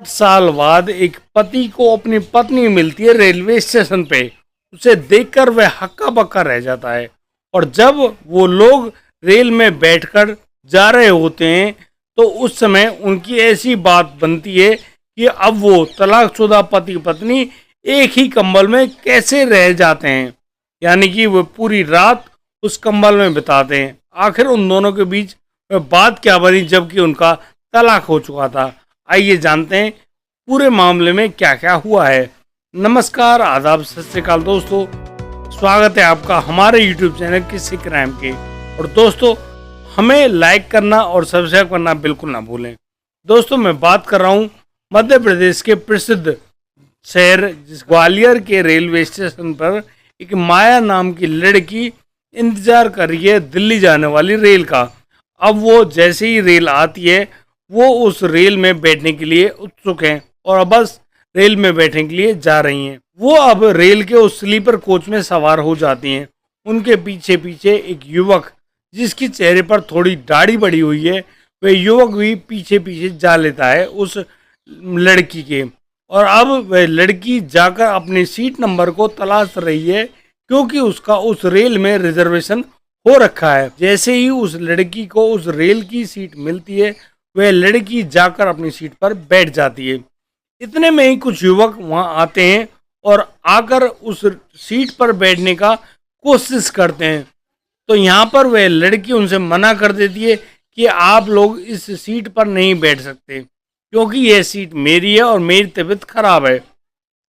साल बाद एक पति को अपनी पत्नी मिलती है रेलवे स्टेशन पे। उसे देखकर वह हक्का बक्का रह जाता है और जब वो लोग रेल में बैठकर जा रहे होते हैं तो उस समय उनकी ऐसी बात बनती है कि अब वो तलाकशुदा पति पत्नी एक ही कंबल में कैसे रह जाते हैं, यानी कि वो पूरी रात उस कंबल में बिताते हैं। आखिर उन दोनों के बीच वह बात क्या बनी जबकि उनका तलाक हो चुका था। आइए जानते हैं पूरे मामले में क्या क्या हुआ है। नमस्कार, आदाब, सत श्री अकाल दोस्तों, स्वागत है आपका हमारे YouTube चैनल किस्से क्राइम के। और दोस्तों, हमें लाइक करना और सब्सक्राइब करना बिल्कुल ना भूलें। दोस्तों, मैं बात कर रहा हूँ मध्य प्रदेश के प्रसिद्ध शहर ग्वालियर के रेलवे स्टेशन पर एक माया नाम की लड़की इंतजार कर रही है दिल्ली जाने वाली रेल का। अब वो जैसे ही रेल आती है वो उस रेल में बैठने के लिए उत्सुक हैं और बस रेल में बैठने के लिए जा रही हैं। वो अब रेल के उस स्लीपर कोच में सवार हो जाती हैं। उनके पीछे पीछे एक युवक जिसकी चेहरे पर थोड़ी दाढ़ी बढ़ी हुई है, वह युवक भी पीछे पीछे जा लेता है उस लड़की के। और अब वह लड़की जाकर अपनी सीट नंबर को तलाश रही है क्योंकि उसका उस रेल में रिजर्वेशन हो रखा है। जैसे ही उस लड़की को उस रेल की सीट मिलती है वह लड़की जाकर अपनी सीट पर बैठ जाती है। इतने में ही कुछ युवक वहां आते हैं और आकर उस सीट पर बैठने का कोशिश करते हैं। तो यहाँ पर वह लड़की उनसे मना कर देती है कि आप लोग इस सीट पर नहीं बैठ सकते क्योंकि यह सीट मेरी है और मेरी तबीयत खराब है।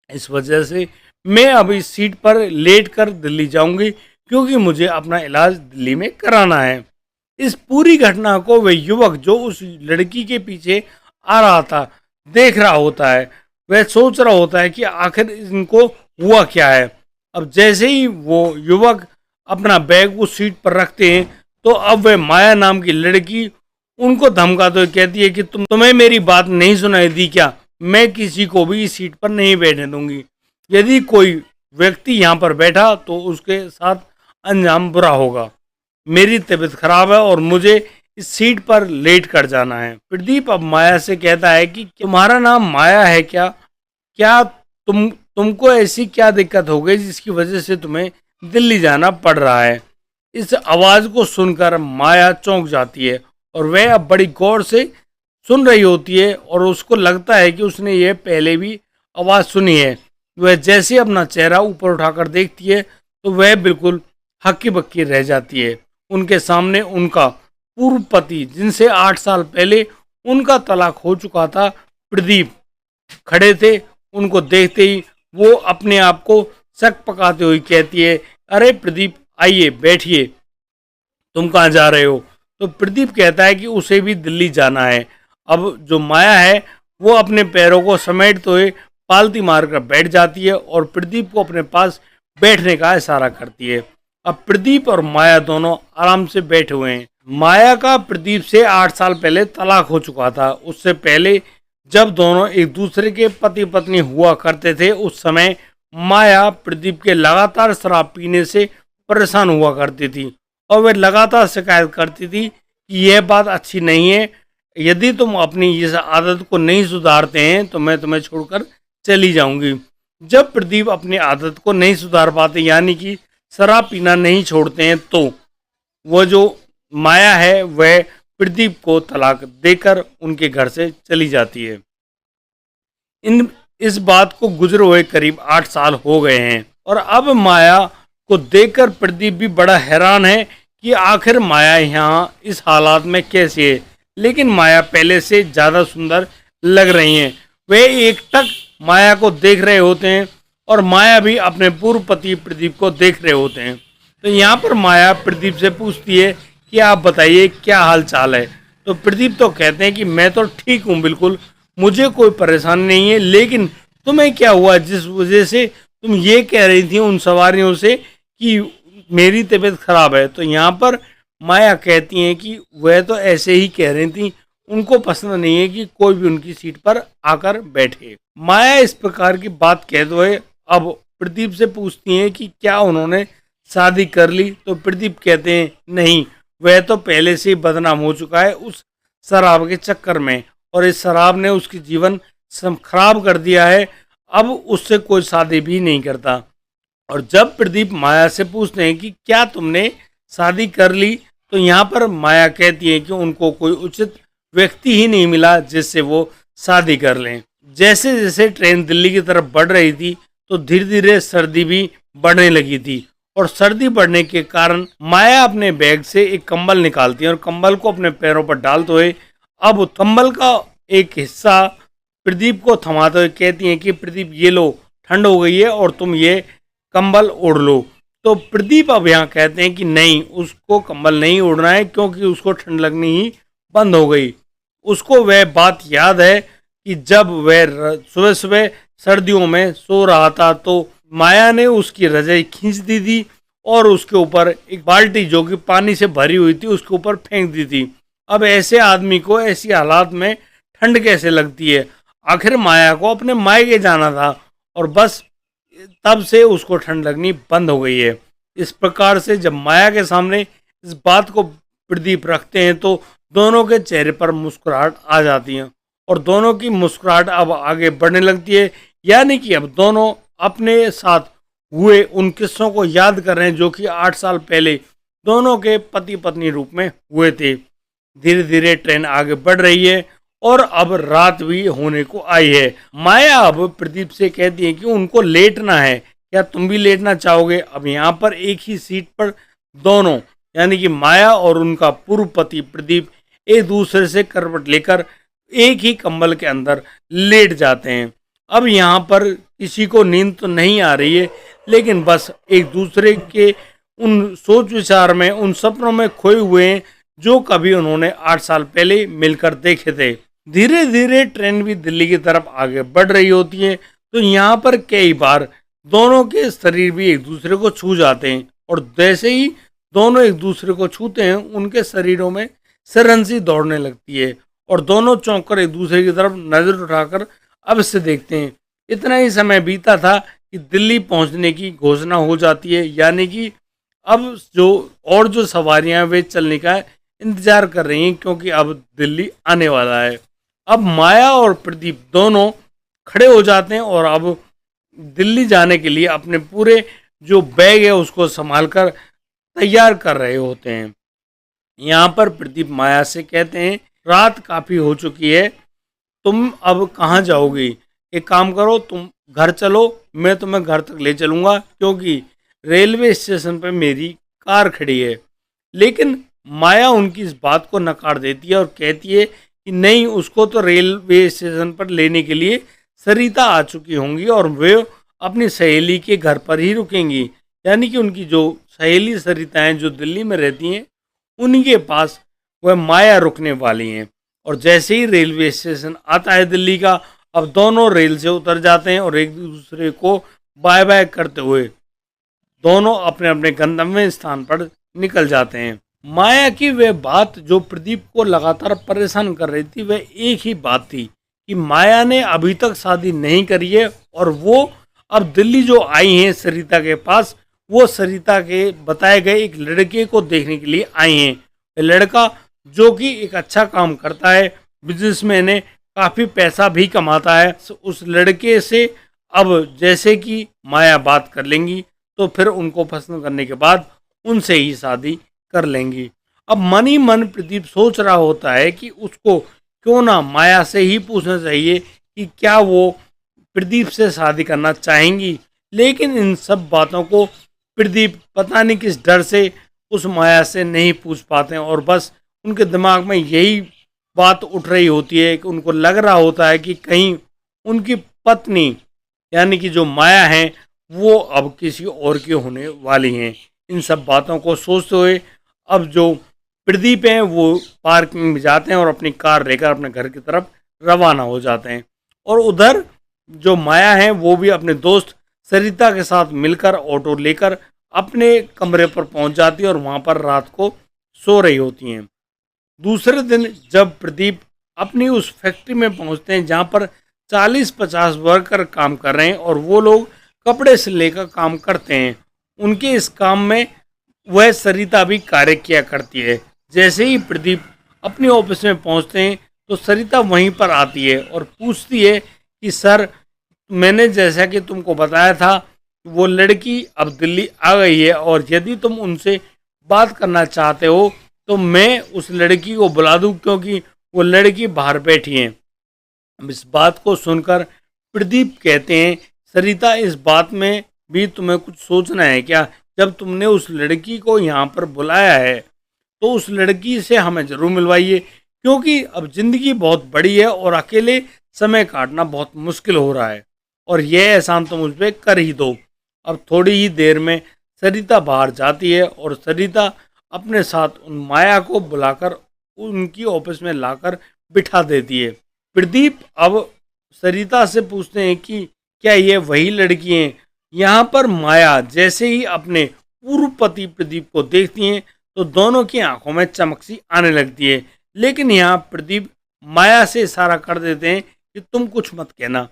इस वजह से मैं अब इस सीट पर लेट कर दिल्ली जाऊंगी क्योंकि मुझे अपना इलाज दिल्ली में कराना है। इस पूरी घटना को वह युवक जो उस लड़की के पीछे आ रहा था देख रहा होता है। वह सोच रहा होता है कि आखिर इनको हुआ क्या है। अब जैसे ही वो युवक अपना बैग उस सीट पर रखते हैं तो अब वह माया नाम की लड़की उनको धमकाते हुए कहती है कि तुम्हें मेरी बात नहीं सुनाई दी क्या? मैं किसी को भी इस सीट पर नहीं बैठने दूंगी। यदि कोई व्यक्ति यहाँ पर बैठा तो उसके साथ अंजाम बुरा होगा। मेरी तबीयत खराब है और मुझे इस सीट पर लेट कर जाना है। प्रदीप अब माया से कहता है कि तुम्हारा नाम माया है क्या? क्या तुमको ऐसी क्या दिक्कत हो गई जिसकी वजह से तुम्हें दिल्ली जाना पड़ रहा है? इस आवाज को सुनकर माया चौंक जाती है और वह अब बड़ी गौर से सुन रही होती है और उसको लगता है कि उसने ये पहले भी आवाज सुनी है। वह जैसे अपना चेहरा ऊपर उठाकर देखती है तो वह बिल्कुल हक्की बक्की रह जाती है। उनके सामने उनका पूर्व पति जिनसे 8 साल पहले उनका तलाक हो चुका था, प्रदीप, खड़े थे। उनको देखते ही वो अपने आप को शक पकाते हुए कहती है, अरे प्रदीप, आइए बैठिए, तुम कहाँ जा रहे हो? तो प्रदीप कहता है कि उसे भी दिल्ली जाना है। अब जो माया है वो अपने पैरों को समेटते हुए पालती मारकर बैठ जाती है और प्रदीप को अपने पास बैठने का इशारा करती है। अब प्रदीप और माया दोनों आराम से बैठे हुए हैं। माया का प्रदीप से 8 साल पहले तलाक हो चुका था। उससे पहले जब दोनों एक दूसरे के पति पत्नी हुआ करते थे उस समय माया प्रदीप के लगातार शराब पीने से परेशान हुआ करती थी और वह लगातार शिकायत करती थी कि यह बात अच्छी नहीं है। यदि तुम अपनी इस आदत को नहीं सुधारते हैं तो मैं तुम्हें छोड़कर चली जाऊंगी। जब प्रदीप अपनी आदत को नहीं सुधार पाते यानी कि शराब पीना नहीं छोड़ते हैं तो वह जो माया है वह प्रदीप को तलाक देकर उनके घर से चली जाती है। इस बात को गुजरे हुए करीब 8 साल हो गए हैं और अब माया को देखकर प्रदीप भी बड़ा हैरान है कि आखिर माया यहाँ इस हालात में कैसे है। लेकिन माया पहले से ज़्यादा सुंदर लग रही हैं। वे एकटक माया को देख रहे होते हैं और माया भी अपने पूर्व पति प्रदीप को देख रहे होते हैं। तो यहाँ पर माया प्रदीप से पूछती है कि आप बताइए क्या हाल चाल है? तो प्रदीप तो कहते हैं कि मैं तो ठीक हूँ, बिल्कुल मुझे कोई परेशानी नहीं है, लेकिन तुम्हें क्या हुआ जिस वजह से तुम ये कह रही थी उन सवारियों से कि मेरी तबीयत खराब है? तो यहाँ पर माया कहती हैं कि वह तो ऐसे ही कह रही थी, उनको पसंद नहीं है कि कोई भी उनकी सीट पर आकर बैठे। माया इस प्रकार की बात कहते हुए अब प्रदीप से पूछती हैं कि क्या उन्होंने शादी कर ली? तो प्रदीप कहते हैं नहीं, वह तो पहले से ही बदनाम हो चुका है उस शराब के चक्कर में और इस शराब ने उसकी जीवन खराब कर दिया है, अब उससे कोई शादी भी नहीं करता। और जब प्रदीप माया से पूछते हैं कि क्या तुमने शादी कर ली, तो यहाँ पर माया कहती है कि उनको कोई उचित व्यक्ति ही नहीं मिला जिससे वो शादी कर लें। जैसे जैसे ट्रेन दिल्ली की तरफ बढ़ रही थी तो धीरे धीरे सर्दी भी बढ़ने लगी थी, और सर्दी बढ़ने के कारण माया अपने बैग से एक कंबल निकालती है और कंबल को अपने पैरों पर डालते हुए अब कंबल का एक हिस्सा प्रदीप को थमाते हुए कहती हैं कि प्रदीप ये लो, ठंड हो गई है और तुम ये कंबल ओढ़ लो। तो प्रदीप अब यहाँ कहते हैं कि नहीं, उसको कंबल नहीं ओढ़ना है क्योंकि उसको ठंड लगनी ही बंद हो गई। उसको वह बात याद है कि जब वह सुबह सुबह सर्दियों में सो रहा था तो माया ने उसकी रजाई खींच दी थी और उसके ऊपर एक बाल्टी जो कि पानी से भरी हुई थी उसके ऊपर फेंक दी थी। अब ऐसे आदमी को ऐसी हालात में ठंड कैसे लगती है? आखिर माया को अपने मायके जाना था और बस तब से उसको ठंड लगनी बंद हो गई है। इस प्रकार से जब माया के सामने इस बात को प्रदीप रखते हैं तो दोनों के चेहरे पर मुस्कुराहट आ जाती है और दोनों की मुस्कुराहट अब आगे बढ़ने लगती है। यानी कि अब दोनों अपने साथ हुए उन किस्सों को याद कर रहे हैं जो कि 8 साल पहले दोनों के पति पत्नी रूप में हुए थे। धीरे धीरे ट्रेन आगे बढ़ रही है और अब रात भी होने को आई है। माया अब प्रदीप से कहती है कि उनको लेटना है, क्या तुम भी लेटना चाहोगे? अब यहाँ पर एक ही सीट पर दोनों यानी कि माया और उनका पूर्व पति प्रदीप एक दूसरे से करवट लेकर एक ही कंबल के अंदर लेट जाते हैं। अब यहाँ पर किसी को नींद तो नहीं आ रही है, लेकिन बस एक दूसरे के उन सोच विचार में, उन सपनों में खोए हुए हैं जो कभी उन्होंने 8 साल पहले मिलकर देखे थे। धीरे धीरे ट्रेन भी दिल्ली की तरफ आगे बढ़ रही होती है तो यहाँ पर कई बार दोनों के शरीर भी एक दूसरे को छू जाते हैं और जैसे ही दोनों एक दूसरे को छूते हैं उनके शरीरों में सरहंसी दौड़ने लगती है और दोनों चौंक कर एक दूसरे की तरफ नजर उठाकर अवश्य देखते हैं। इतना ही समय बीता था कि दिल्ली पहुंचने की घोषणा हो जाती है, यानी कि अब जो सवारियां वे चलने का इंतजार कर रही हैं क्योंकि अब दिल्ली आने वाला है। अब माया और प्रदीप दोनों खड़े हो जाते हैं और अब दिल्ली जाने के लिए अपने पूरे जो बैग है उसको संभाल कर तैयार कर रहे होते हैं। यहाँ पर प्रदीप माया से कहते हैं रात काफ़ी हो चुकी है, तुम अब कहाँ जाओगी? एक काम करो, तुम घर चलो, मैं तुम्हें घर तक ले चलूँगा क्योंकि रेलवे स्टेशन पर मेरी कार खड़ी है। लेकिन माया उनकी इस बात को नकार देती है और कहती है कि नहीं, उसको तो रेलवे स्टेशन पर लेने के लिए सरिता आ चुकी होंगी और वे अपनी सहेली के घर पर ही रुकेंगी। यानी कि उनकी जो सहेली सरिता हैं जो दिल्ली में रहती हैं उन्हीं के पास वह माया रुकने वाली हैं। और जैसे ही रेलवे स्टेशन आता है दिल्ली का, अब दोनों रेल से उतर जाते हैं और एक दूसरे को बाय बाय करते हुए दोनों अपने अपने गंतव्य स्थान पर निकल जाते हैं। माया की वह बात जो प्रदीप को लगातार परेशान कर रही थी वह एक ही बात थी कि माया ने अभी तक शादी नहीं करी है और वो अब दिल्ली जो आई हैं सरिता के पास, वो सरिता के बताए गए एक लड़के को देखने के लिए आई हैं। लड़का जो कि एक अच्छा काम करता है, बिजनेसमैन है, काफ़ी पैसा भी कमाता है। उस लड़के से अब जैसे कि माया बात कर लेंगी तो फिर उनको पसंद करने के बाद उनसे ही शादी कर लेंगी। अब मन ही मन प्रदीप सोच रहा होता है कि उसको क्यों ना माया से ही पूछना चाहिए कि क्या वो प्रदीप से शादी करना चाहेंगी। लेकिन इन सब बातों को प्रदीप पता नहीं किस डर से उस माया से नहीं पूछ पाते हैं और बस उनके दिमाग में यही बात उठ रही होती है कि उनको लग रहा होता है कि कहीं उनकी पत्नी यानी कि जो माया है वो अब किसी और की होने वाली हैं। इन सब बातों को सोचते हुए अब जो प्रदीप हैं वो पार्किंग में जाते हैं और अपनी कार लेकर अपने घर की तरफ रवाना हो जाते हैं। और उधर जो माया है वो भी अपने दोस्त सरिता के साथ मिलकर ऑटो लेकर अपने कमरे पर पहुंच जाती है और वहां पर रात को सो रही होती हैं। दूसरे दिन जब प्रदीप अपनी उस फैक्ट्री में पहुंचते हैं जहां पर 40-50 वर्कर काम कर रहे हैं और वो लोग कपड़े सिलने का काम करते हैं, उनके इस काम में वह सरिता भी कार्य किया करती है। जैसे ही प्रदीप अपने ऑफिस में पहुंचते हैं तो सरिता वहीं पर आती है और पूछती है कि सर, मैंने जैसा कि तुमको बताया था, वो लड़की अब दिल्ली आ गई है और यदि तुम उनसे बात करना चाहते हो तो मैं उस लड़की को बुला दूं, क्योंकि वो लड़की बाहर बैठी है। अब इस बात को सुनकर प्रदीप कहते हैं, सरिता, इस बात में भी तुम्हें कुछ सोचना है क्या? जब तुमने उस लड़की को यहाँ पर बुलाया है तो उस लड़की से हमें जरूर मिलवाइए, क्योंकि अब जिंदगी बहुत बड़ी है और अकेले समय काटना बहुत मुश्किल हो रहा है, और यह एहसान तो मुझ पर कर ही दो। अब थोड़ी ही देर में सरिता बाहर जाती है और सरिता अपने साथ उन माया को बुलाकर उनकी ऑफिस में लाकर बिठा देती है। प्रदीप अब सरिता से पूछते हैं कि क्या ये वही लड़की हैं? यहाँ पर माया जैसे ही अपने पूर्व पति प्रदीप को देखती हैं तो दोनों की आंखों में चमक सी आने लगती है, लेकिन यहाँ प्रदीप माया से इशारा कर देते हैं कि तुम कुछ मत कहना।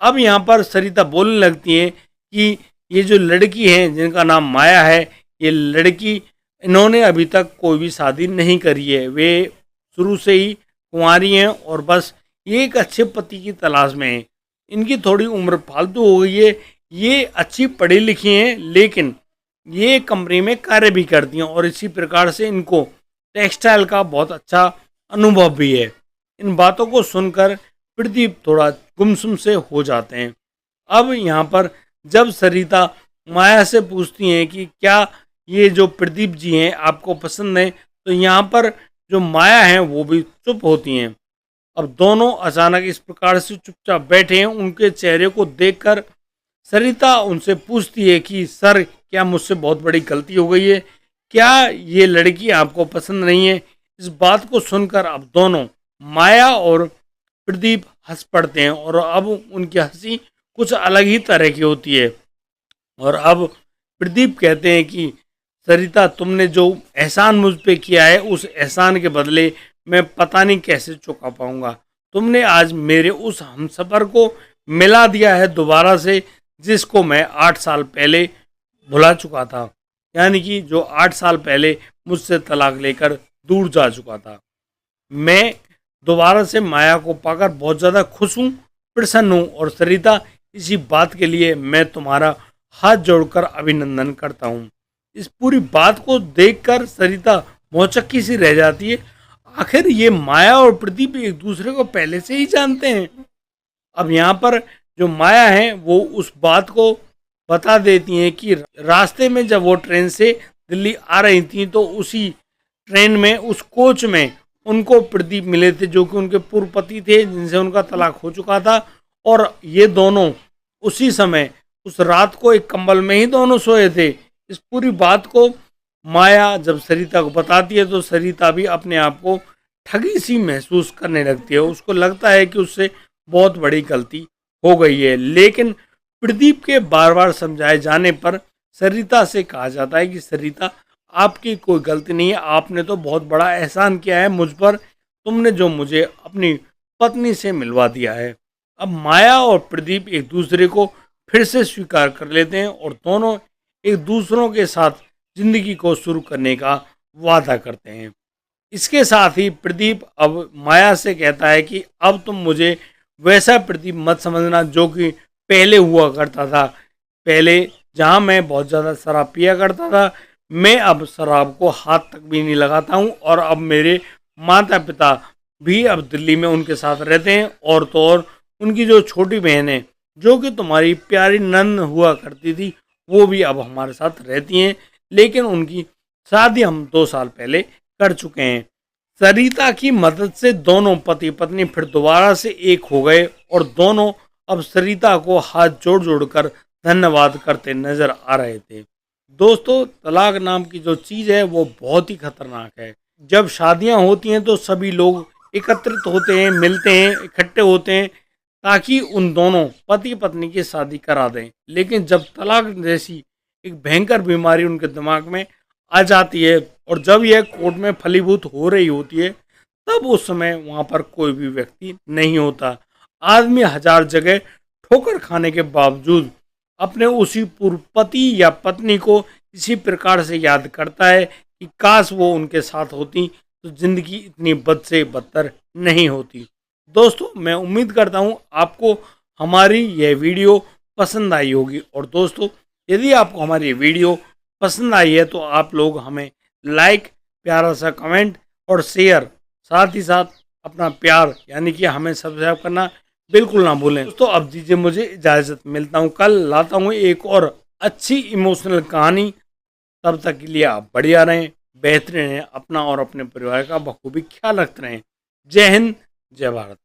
अब यहाँ पर सरिता बोलने लगती है कि ये जो लड़की है जिनका नाम माया है, ये लड़की, इन्होंने अभी तक कोई भी शादी नहीं करी है, वे शुरू से ही कुंवारी हैं और बस ये एक अच्छे पति की तलाश में हैं। इनकी थोड़ी उम्र फालतू हो गई है, ये अच्छी पढ़ी लिखी हैं, लेकिन ये कंपनी में कार्य भी करती हैं और इसी प्रकार से इनको टेक्सटाइल का बहुत अच्छा अनुभव भी है। इन बातों को सुनकर प्रदीप थोड़ा गुमसुम से हो जाते हैं। अब यहाँ पर जब सरिता माया से पूछती हैं कि क्या ये जो प्रदीप जी हैं आपको पसंद है, तो यहाँ पर जो माया हैं वो भी चुप होती हैं। अब दोनों अचानक इस प्रकार से चुपचाप बैठे हैं, उनके चेहरे को देखकर सरिता उनसे पूछती है कि सर, क्या मुझसे बहुत बड़ी गलती हो गई है? क्या ये लड़की आपको पसंद नहीं है? इस बात को सुनकर अब दोनों माया और प्रदीप हंस पड़ते हैं और अब उनकी हंसी कुछ अलग ही तरह की होती है। और अब प्रदीप कहते हैं कि सरिता, तुमने जो एहसान मुझ पे किया है उस एहसान के बदले मैं पता नहीं कैसे चुका पाऊंगा। तुमने आज मेरे उस हमसफर को मिला दिया है दोबारा से, जिसको मैं 8 साल पहले भुला चुका था, यानी कि जो 8 साल पहले मुझसे तलाक लेकर दूर जा चुका था। मैं दोबारा से माया को पाकर बहुत ज़्यादा खुश हूँ, प्रसन्न हूँ, और सरिता, इसी बात के लिए मैं तुम्हारा हाथ जोड़कर अभिनंदन करता हूँ। इस पूरी बात को देखकर सरिता मौचक्की सी रह जाती है। आखिर ये माया और प्रदीप एक दूसरे को पहले से ही जानते हैं। अब यहाँ पर जो माया है वो उस बात को बता देती हैं कि रास्ते में जब वो ट्रेन से दिल्ली आ रही थी तो उसी ट्रेन में, उस कोच में उनको प्रदीप मिले थे, जो कि उनके पूर्व पति थे जिनसे उनका तलाक हो चुका था। और ये दोनों उसी समय, उस रात को एक कंबल में ही दोनों सोए थे। इस पूरी बात को माया जब सरिता को बताती है तो सरिता भी अपने आप को ठगी सी महसूस करने लगती है। उसको लगता है कि उससे बहुत बड़ी गलती हो गई है, लेकिन प्रदीप के बार बार समझाए जाने पर सरिता से कहा जाता है कि सरिता, आपकी कोई गलती नहीं है, आपने तो बहुत बड़ा एहसान किया है मुझ पर, तुमने जो मुझे अपनी पत्नी से मिलवा दिया है। अब माया और प्रदीप एक दूसरे को फिर से स्वीकार कर लेते हैं और दोनों एक दूसरों के साथ जिंदगी को शुरू करने का वादा करते हैं। इसके साथ ही प्रदीप अब माया से कहता है कि अब तुम मुझे वैसा प्रदीप मत समझना जो कि पहले हुआ करता था। पहले जहाँ मैं बहुत ज़्यादा शराब पिया करता था, मैं अब शराब को हाथ तक भी नहीं लगाता हूँ, और अब मेरे माता पिता भी अब दिल्ली में उनके साथ रहते हैं, और तो और उनकी जो छोटी बहन है, जो कि तुम्हारी प्यारी नंद हुआ करती थी, वो भी अब हमारे साथ रहती हैं, लेकिन उनकी शादी हम 2 साल पहले कर चुके हैं। सरिता की मदद से दोनों पति पत्नी फिर दोबारा से एक हो गए और दोनों अब सरिता को हाथ जोड़ जोड़कर धन्यवाद करते नजर आ रहे थे। दोस्तों, तलाक नाम की जो चीज़ है वो बहुत ही खतरनाक है। जब शादियां होती हैं तो सभी लोग एकत्रित होते हैं, मिलते हैं, इकट्ठे होते हैं ताकि उन दोनों पति पत्नी की शादी करा दें, लेकिन जब तलाक जैसी एक भयंकर बीमारी उनके दिमाग में आ जाती है और जब यह कोर्ट में फलीभूत हो रही होती है, तब उस समय वहाँ पर कोई भी व्यक्ति नहीं होता। आदमी हजार जगह ठोकर खाने के बावजूद अपने उसी पूर्व पति या पत्नी को इसी प्रकार से याद करता है कि काश वो उनके साथ होती तो जिंदगी इतनी बद से बदतर नहीं होती। दोस्तों, मैं उम्मीद करता हूँ आपको हमारी यह वीडियो पसंद आई होगी। और दोस्तों, यदि आपको हमारी वीडियो पसंद आई है तो आप लोग हमें लाइक, प्यारा सा कमेंट और शेयर, साथ ही साथ अपना प्यार यानी कि हमें सब्सक्राइब करना बिल्कुल ना भूलें। दोस्तों, अब दीजिए मुझे इजाज़त, मिलता हूँ कल, लाता हूँ एक और अच्छी इमोशनल कहानी। तब तक के लिए आप बढ़िया रहें, बेहतरीन रहें, अपना और अपने परिवार का बखूबी ख्याल रखते रहें। जय हिंद, जय भारत।